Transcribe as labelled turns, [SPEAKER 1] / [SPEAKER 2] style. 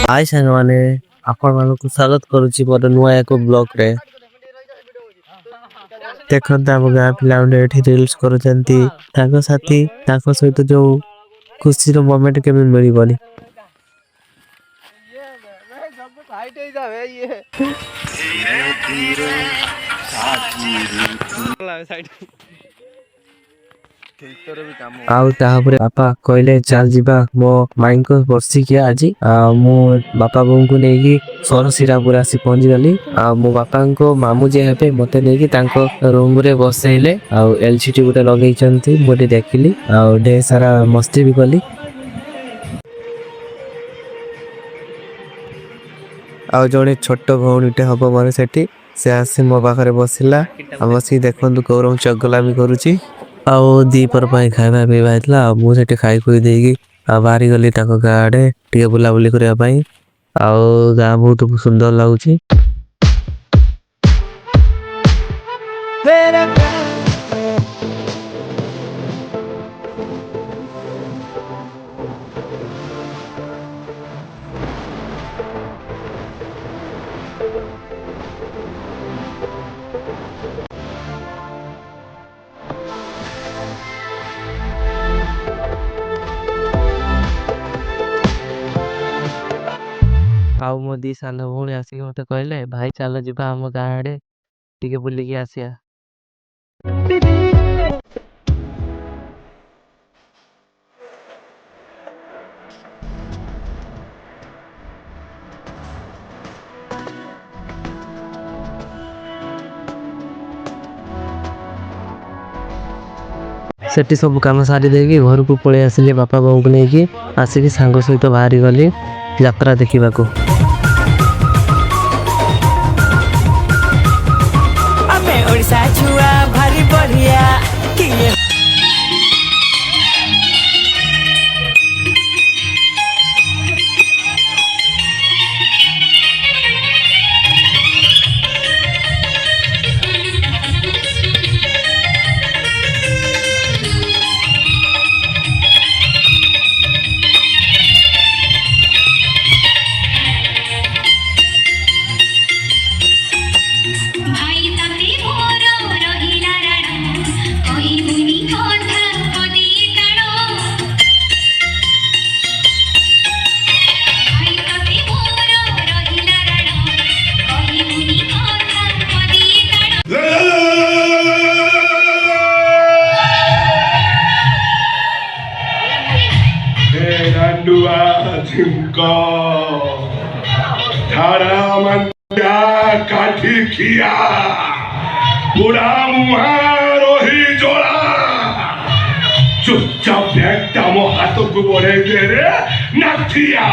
[SPEAKER 1] हाय साଙ୍ଗमाने आपण मानकु स्वागत करूची मोर नुआ एको ब्लॉग रे देखंत हम गाँ पिला एठी रील्स करूचंती ताको साथी ताको सहित जो खुशी रो मोमेंट केबे मिलिबनी आउ ताहपरे बापा कहले चल जीवा मो माइन को बर्सी किया आज मो बापा बों को नेकी सरसिरापुर आसी पहुंच गली मो बापा को मामू जे हेबे मते नेकी तांको रूम रे बसेइले आउ एलसीडी गुटे लगेइचंती मोटे देखिली आउ ढेर सारा मस्ती भी कली आउ जने छोट भौणीटे हबो माने सेठी से आसी मो पाखरे बसिला हम बसी देखंतु गौरव चगलामी करूची आउ दीपर पाई खाଇବା ପିଇବା ହେଇଥିଲା ମୁଁ ସେଠି ଖାଇ ଖୁଇ ଦେଇକି ବାହାରି ଗଲି ତାଙ୍କ ଗାଁ ଆଡେ ଟିକେ ବୁଲାବୁଲି କରିବା ପାଇଁ ଆଉ ଗାଁ ବହୁତ ସୁନ୍ଦର ଲାଗୁଛି आउ मो दी साल भौणी आसिक मते कहले भाई चलो जिबा हम गाँ आडे टिके बुलिकी आसिया सेठी सब काम सारी देकी घर को पळे आसिले बापा बों को नेकी आसिकी सांग सहित बाहरी गली यात्रा देखिबाको
[SPEAKER 2] आमे ओडिसा छुआ भारी बढ़िया किए
[SPEAKER 3] काठी किया पूरा मुहारो ही जोड़ा चुपचाप बैठता मो हाथों को बोले रे नथिया